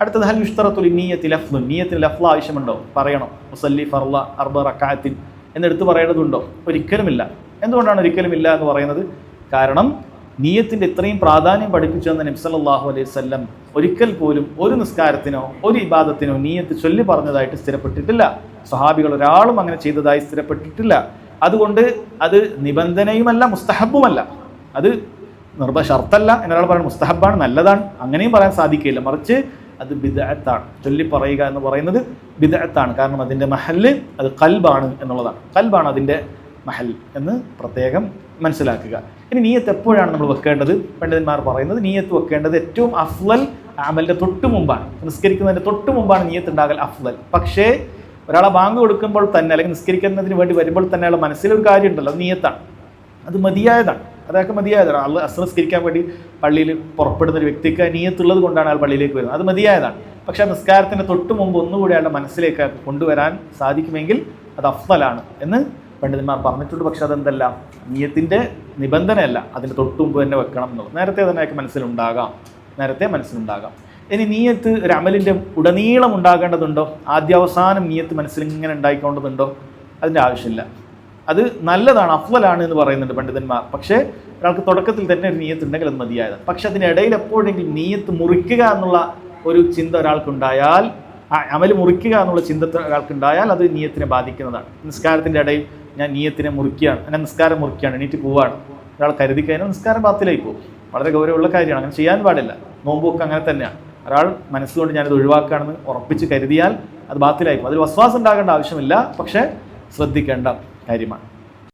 അടുത്തത് ഹൽ യുഷ്തറത്തുൽ നിയ്യത്തി ലഫ്ളുൻ, നിയ്യത്തിന് ലഫ്ള് ആവശ്യമുണ്ടോ? പറയണം. മുസല്ലി ഫർള അർബ റക്അത്തിൻ എന്നെടുത്ത് പറയേണ്ടതുണ്ടോ? ഒരിക്കലുമില്ല. എന്തുകൊണ്ടാണ് ഒരിക്കലുമില്ല എന്ന് പറയുന്നത്? കാരണം നിയ്യത്തിൻ്റെ ഇത്രയും പ്രാധാന്യം പഠിപ്പിച്ചു തന്ന നബി സല്ലല്ലാഹു അലൈഹി വസല്ലം ഒരിക്കൽ പോലും ഒരു നിസ്കാരത്തിനോ ഒരു ഇബാദത്തിനോ നിയ്യത്ത് ചൊല്ലി പറഞ്ഞതായിട്ട് സ്ഥിരപ്പെട്ടിട്ടില്ല. സ്വഹാബികൾ ഒരാളും അങ്ങനെ ചെയ്തതായി സ്ഥിരപ്പെട്ടിട്ടില്ല. അതുകൊണ്ട് അത് നിബന്ധനയുമല്ല മുസ്തഹബുമല്ല, അത് ഷർത്തല്ല. എന്നൊരാൾ പറയുന്നത് മുസ്തഹബാണ്, നല്ലതാണ്, അങ്ങനെയും പറയാൻ സാധിക്കില്ല. മറിച്ച് അത് ബിദ്അത്താണ്. ചൊല്ലി പറയുക എന്ന് പറയുന്നത് ബിദ്അത്താണ്. കാരണം അതിൻ്റെ മഹല്ല് അത് ഖൽബാണ് എന്നുള്ളതാണ്. ഖൽബാണ് അതിൻ്റെ മഹൽ എന്ന് പ്രത്യേകം മനസ്സിലാക്കുക. ഇനി നിയ്യത്ത് എപ്പോഴാണ് നമ്മൾ വെക്കേണ്ടത്? പണ്ഡിതന്മാർ പറയുന്നത് നിയ്യത്ത് വെക്കേണ്ടത് ഏറ്റവും അഫ്ളൽ അമലിൻ്റെ തൊട്ട് മുമ്പാണ്. നിസ്കരിക്കുന്നതിൻ്റെ തൊട്ട് മുമ്പാണ് നിയ്യത്ത് ഉണ്ടാകൽ അഫ്ളൽ. പക്ഷേ ഒരാളെ ബാങ്ക് കൊടുക്കുമ്പോൾ തന്നെ അല്ലെങ്കിൽ നിസ്കരിക്കുന്നതിന് വേണ്ടി വരുമ്പോൾ തന്നെ അയാളുടെ മനസ്സിലൊരു കാര്യം ഉണ്ടല്ലോ, അത് നിയ്യത്താണ്. അത് മതിയായതാണ്, അതൊക്കെ മതിയായതാണ്. ആൾ നിസ്കരിക്കാൻ വേണ്ടി പള്ളിയിൽ പുറപ്പെടുന്ന ഒരു വ്യക്തിക്ക് നിയ്യത്തുള്ളത് കൊണ്ടാണ് അയാൾ പള്ളിയിലേക്ക് വരുന്നത്, അത് മതിയായതാണ്. പക്ഷേ നിസ്കാരത്തിൻ്റെ തൊട്ട് മുമ്പ് ഒന്നുകൂടി അയാളുടെ മനസ്സിലേക്ക് കൊണ്ടുവരാൻ സാധിക്കുമെങ്കിൽ അത് അഫ്ളലാണ് എന്ന് പണ്ഡിതന്മാർ പറഞ്ഞിട്ടുണ്ട്. പക്ഷെ അതെന്തല്ല, നിയ്യത്തിൻ്റെ നിബന്ധനയല്ല, അതിൻ്റെ തൊട്ട് മുമ്പ് തന്നെ വെക്കണം എന്നുള്ളത്. നേരത്തെ തന്നെ അയാൾക്ക് മനസ്സിലുണ്ടാകാം. ഇനി നിയ്യത്ത് ഒരു അമലിൻ്റെ ഉടനീളം ഉണ്ടാകേണ്ടതുണ്ടോ? ആദ്യാവസാനം നിയ്യത്ത് മനസ്സിൽ ഇങ്ങനെ ഉണ്ടായിക്കൊണ്ടതുണ്ടോ? അതിൻ്റെ ആവശ്യമില്ല. അത് നല്ലതാണ്, അഫ്ളലാണ് എന്ന് പറയുന്നുണ്ട് പണ്ഡിതന്മാർ. പക്ഷേ ഒരാൾക്ക് തുടക്കത്തിൽ തന്നെ ഒരു നിയ്യത്ത് ഉണ്ടെങ്കിൽ അത് മതിയായതാണ്. പക്ഷെ അതിനിടയിൽ എപ്പോഴെങ്കിലും നിയ്യത്ത് മുറിക്കുക എന്നുള്ള ഒരു ചിന്ത ഒരാൾക്കുണ്ടായാൽ, അമൽ മുറിക്കുക എന്നുള്ള ചിന്ത ഒരാൾക്കുണ്ടായാൽ അത് നിയ്യത്തിനെ ബാധിക്കുന്നതാണ്. നിസ്കാരത്തിൻ്റെ ഇടയിൽ ഞാൻ നിയ്യത്തിനെ മുറിക്കുകയാണ്, ഞാൻ നിസ്കാരം മുറിക്കുകയാണ്, എണീറ്റ് പോവുകയാണ്, ഒരാൾ കരുതി കഴിഞ്ഞാൽ നിസ്കാരം ബാത്തിലായി പോകും. വളരെ ഗൗരവമുള്ള കാര്യമാണ്, അങ്ങനെ ചെയ്യാൻ പാടില്ല. നോമ്പൊക്കെ അങ്ങനെ തന്നെയാണ്. ഒരാൾ മനസ്സുകൊണ്ട് ഞാനിത് ഒഴിവാക്കുകയാണെന്ന് ഉറപ്പിച്ച് കരുതിയാൽ അത് ബാത്തിലായി പോകും. അതിൽ വസ്വാസം ഉണ്ടാകേണ്ട ആവശ്യമില്ല, പക്ഷേ ശ്രദ്ധിക്കേണ്ട കാര്യമാണ്.